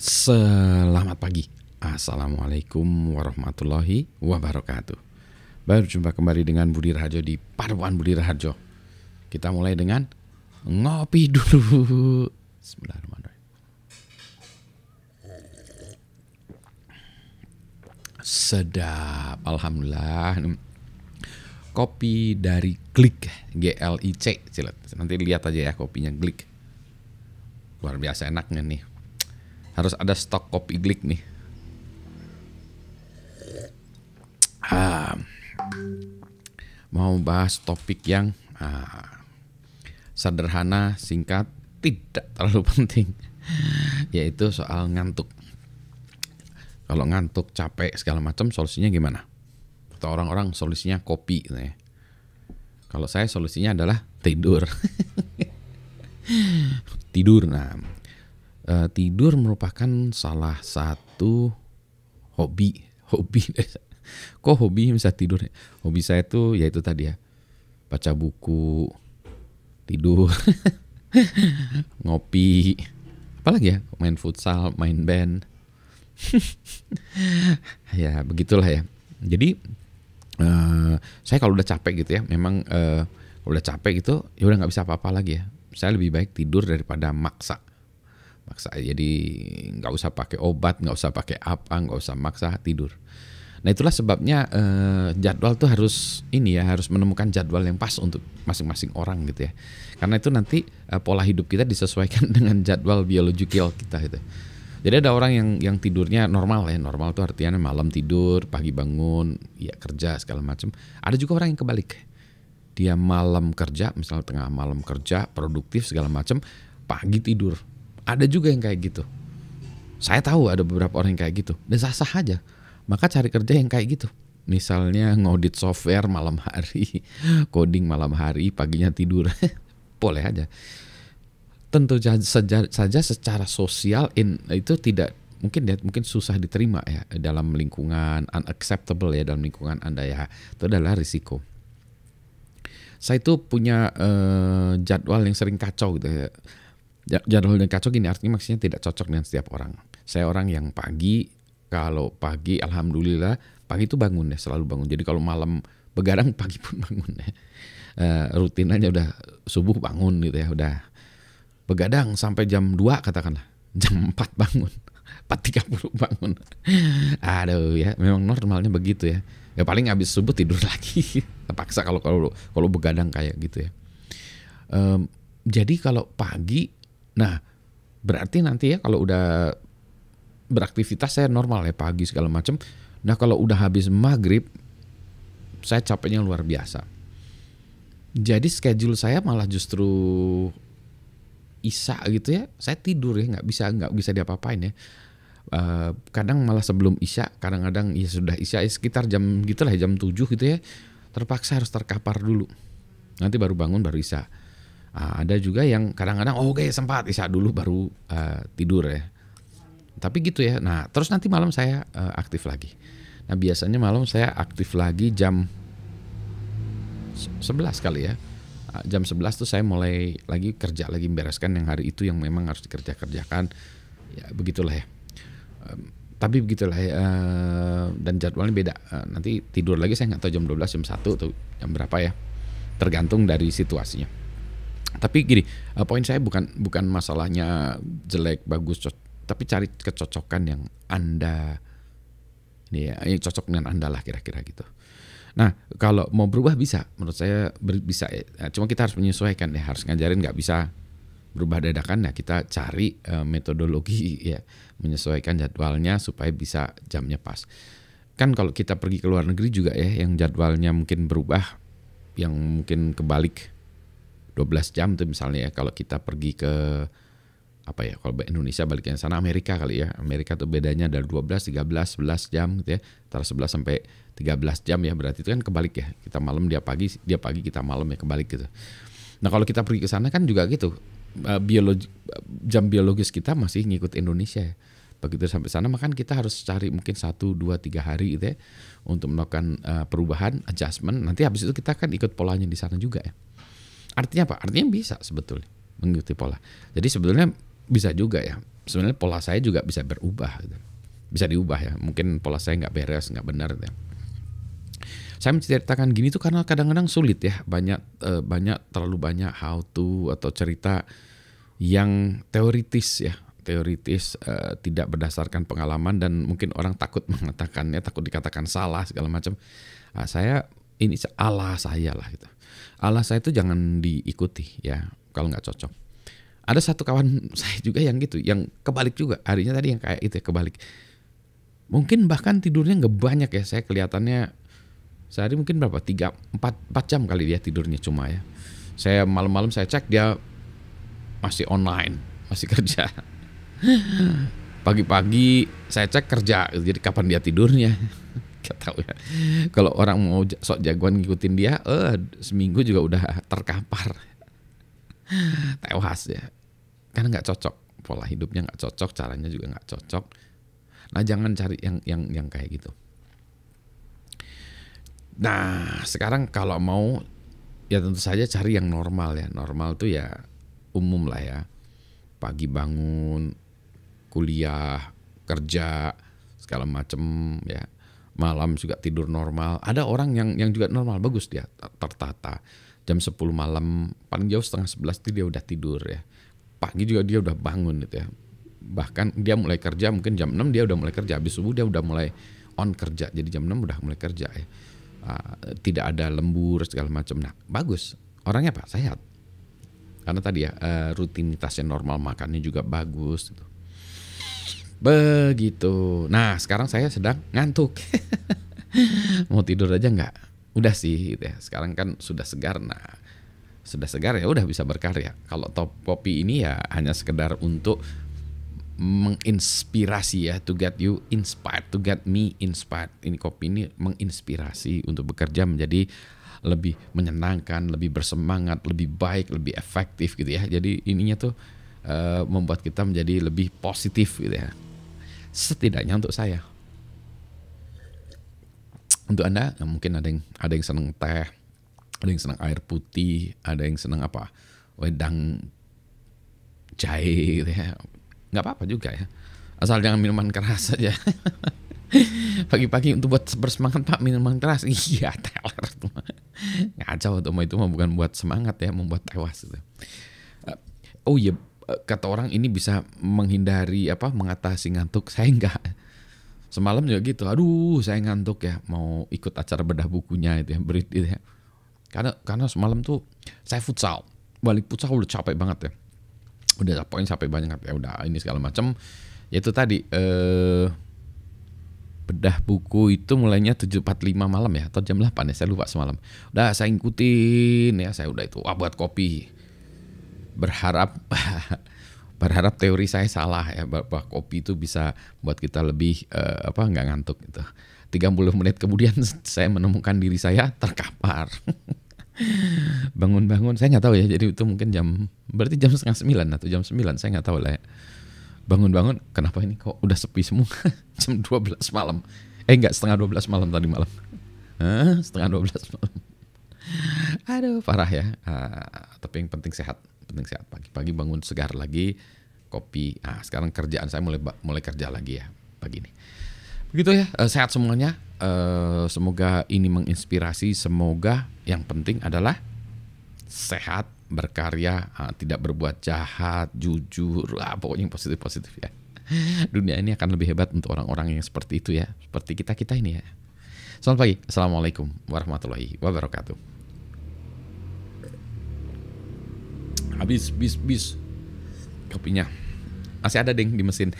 Selamat pagi. Assalamualaikum warahmatullahi wabarakatuh. Baru jumpa kembali dengan Budi Raharjo di Paduan Budi Raharjo. Kita mulai dengan ngopi dulu. Bismillahirrahmanirrahim. Sedap, alhamdulillah. Kopi dari Glic, GLIC. Nanti lihat aja ya kopinya Glic. Luar biasa enaknya nih. Harus ada stok kopi Glic nih. Mau bahas topik yang sederhana, singkat, tidak terlalu penting, yaitu soal ngantuk. Kalau ngantuk, capek, segala macam, solusinya gimana? Atau orang-orang solusinya kopi gitu ya. Kalau saya solusinya adalah tidur. Tidur. Tidur merupakan salah satu hobi. Kok hobi bisa tidur? Hobi saya tuh yaitu tadi ya, baca buku, tidur, ngopi, apalagi ya, main futsal, main band. Ya begitulah ya. Jadi saya kalau udah capek gitu ya, memang kalau udah capek gitu ya udah nggak bisa apa-apa lagi ya. Saya lebih baik tidur daripada maksa. Jadi nggak usah pakai obat, nggak usah pakai apa, nggak usah maksa, tidur. Nah itulah sebabnya jadwal tuh harus menemukan jadwal yang pas untuk masing-masing orang gitu ya. Karena itu nanti pola hidup kita disesuaikan dengan jadwal biologikal kita gitu. Jadi ada orang yang tidurnya normal ya, normal tuh artinya malam tidur, pagi bangun, ya kerja segala macam. Ada juga orang yang kebalik, dia malam kerja, misalnya tengah malam kerja, produktif segala macam, pagi tidur. Ada juga yang kayak gitu. Saya tahu ada beberapa orang yang kayak gitu. Dan sah-sah aja. Maka cari kerja yang kayak gitu. Misalnya ngaudit software malam hari, coding malam hari, paginya tidur. Boleh aja. Tentu saja secara sosial itu tidak mungkin susah diterima ya dalam lingkungan unacceptable ya dalam lingkungan Anda ya. Itu adalah risiko. Saya itu punya jadwal yang sering kacau gitu ya. Jadwal yang kacau gini, artinya maksudnya tidak cocok dengan setiap orang. Saya orang yang kalau pagi alhamdulillah pagi itu bangun ya, selalu bangun. Jadi kalau malam begadang pagi pun bangun ya. Rutin aja udah subuh bangun gitu ya, udah begadang sampai jam 2 katakanlah. Jam 4 bangun. 4.30 bangun. Aduh ya, memang normalnya begitu ya. Ya paling habis subuh tidur lagi. Terpaksa kalau begadang kayak gitu ya. Jadi kalau pagi, nah berarti nanti ya kalau udah beraktivitas saya normal ya pagi segala macam. Nah kalau udah habis maghrib, saya capeknya luar biasa. Jadi schedule saya malah justru Isya gitu ya, saya tidur ya, nggak bisa diapa-apain ya. Kadang malah sebelum Isya, kadang-kadang ya sudah Isya sekitar jam gitulah ya, jam 7 gitu ya, terpaksa harus terkapar dulu. Nanti baru bangun baru Isya. Ada juga yang kadang-kadang oke, sempat Isya dulu baru tidur ya. Tapi gitu ya. Nah terus nanti malam saya aktif lagi. Nah biasanya malam saya aktif lagi jam 11 kali ya. Jam 11 tuh saya mulai lagi kerja lagi, membereskan yang hari itu yang memang harus dikerjakan. Ya begitulah ya. Tapi begitulah ya. Dan jadwalnya beda. Nanti tidur lagi saya nggak tahu jam 12, jam 1 atau jam berapa ya. Tergantung dari situasinya. Tapi gini, poin saya bukan masalahnya jelek, bagus, tapi cari kecocokan yang Anda yang cocok dengan Anda lah kira-kira gitu. Nah kalau mau berubah bisa, menurut saya bisa ya. Cuma kita harus menyesuaikan ya, harus ngajarin, nggak bisa berubah dadakan ya. Kita cari metodologi ya, menyesuaikan jadwalnya supaya bisa jamnya pas. Kan kalau kita pergi ke luar negeri juga ya, yang jadwalnya mungkin berubah, yang mungkin kebalik 12 jam tuh misalnya ya. Kalau kita pergi ke kalau Indonesia baliknya sana Amerika kali ya. Amerika tuh bedanya ada 12, 13, 11 jam gitu ya. Antara 11 sampai 13 jam ya, berarti itu kan kebalik ya. Kita malam, dia pagi kita malam ya, kebalik gitu. Nah kalau kita pergi ke sana kan juga gitu. Jam biologis kita masih ngikut Indonesia ya. Begitu sampai sana maka kita harus cari mungkin 1, 2, 3 hari gitu ya untuk melakukan perubahan, adjustment. Nanti habis itu kita kan ikut polanya di sana juga ya. Artinya apa? Artinya bisa sebetulnya mengikuti pola. Jadi sebetulnya bisa juga ya. sebenarnya pola saya juga bisa berubah gitu. Bisa diubah ya, mungkin pola saya nggak beres, nggak benar gitu ya. Saya menceritakan gini tuh karena kadang-kadang sulit ya, terlalu banyak how to atau cerita yang teoritis ya, tidak berdasarkan pengalaman dan mungkin orang takut mengatakannya, takut dikatakan salah segala macam. Ini ala saya lah gitu. Ala saya itu jangan diikuti ya kalau nggak cocok. Ada satu kawan saya juga yang gitu, yang kebalik juga. Harinya tadi yang kayak itu ya, kebalik. Mungkin bahkan tidurnya nggak banyak ya, saya kelihatannya sehari mungkin berapa? 4 jam kali dia tidurnya cuma ya. Saya malam-malam saya cek dia masih online, masih kerja. Pagi-pagi saya cek kerja, jadi kapan dia tidurnya? Gak tahu ya. Kalau orang mau sok jagoan ngikutin dia, seminggu juga udah terkapar. Tewas ya. Karena nggak cocok, pola hidupnya nggak cocok, caranya juga nggak cocok. Nah jangan cari yang kayak gitu. Nah sekarang kalau mau ya tentu saja cari yang normal ya. Normal tuh ya umum lah ya. Pagi bangun, kuliah, kerja, segala macem ya. Malam juga tidur normal. Ada orang yang juga normal, bagus dia tertata. Jam 10 malam, paling jauh 10:30 itu dia udah tidur ya. Pagi juga dia udah bangun gitu ya. Bahkan dia mulai kerja mungkin jam 6 dia udah mulai kerja. Habis subuh dia udah mulai on kerja. Jadi jam 6 udah mulai kerja ya. Tidak ada lembur segala macam. Nah bagus, orangnya Pak sehat karena tadi ya rutinitasnya normal, makannya juga bagus gitu. Begitu. Nah sekarang saya sedang ngantuk. Mau tidur aja nggak, udah sih gitu ya. Sekarang kan sudah segar. Nah sudah segar ya udah bisa berkarya. Kalau top kopi ini ya hanya sekedar untuk menginspirasi ya, to get you inspired, to get me inspired. Ini kopi ini menginspirasi untuk bekerja menjadi lebih menyenangkan, lebih bersemangat, lebih baik, lebih efektif gitu ya. Jadi ininya tuh membuat kita menjadi lebih positif gitu ya. Setidaknya untuk saya. Untuk Anda mungkin ada yang senang teh, ada yang senang air putih, ada yang senang apa? Wedang jahe gitu ya. Nggak apa-apa juga ya, asal jangan minuman keras saja. Pagi-pagi untuk buat bersemangat Pak minuman keras, iya teler tuh. Ngacau tuh, itu mah bukan buat semangat ya, membuat tewas gitu. Oh iya, kata orang ini bisa mengatasi ngantuk. Saya enggak. Semalam juga gitu, aduh saya ngantuk ya, mau ikut acara bedah bukunya itu ya, berit itu ya. Karena semalam tuh saya futsal, balik futsal udah capek banget ya. Udah pokoknya capek banyak ya, udah ini segala macam. Yaitu tadi bedah buku itu mulainya 7.45 malam ya, atau jam 8 ya, saya lupa semalam. Udah saya ikutin ya, saya udah itu buat kopi. Berharap teori saya salah ya, bahwa kopi itu bisa buat kita lebih nggak ngantuk gitu. 30 menit kemudian saya menemukan diri saya terkapar. Bangun-bangun saya nggak tahu ya, jadi itu mungkin berarti jam 8:30 atau jam 9, saya nggak tahu lah ya. Bangun-bangun kenapa ini kok udah sepi semua. Jam 12 malam, enggak, 11:30 malam tadi malam. 11:30 malam. Aduh parah ya. Tapi yang penting sehat, pagi-pagi bangun segar lagi, kopi. Sekarang kerjaan saya mulai kerja lagi ya pagi ini. Begitu ya, sehat semuanya. Semoga ini menginspirasi. Semoga yang penting adalah sehat, berkarya, tidak berbuat jahat, jujur, pokoknya yang positif-positif ya. Dunia ini akan lebih hebat untuk orang-orang yang seperti itu ya, seperti kita ini ya. Selamat pagi, assalamualaikum warahmatullahi wabarakatuh. Habis kopinya, masih ada ding di mesin.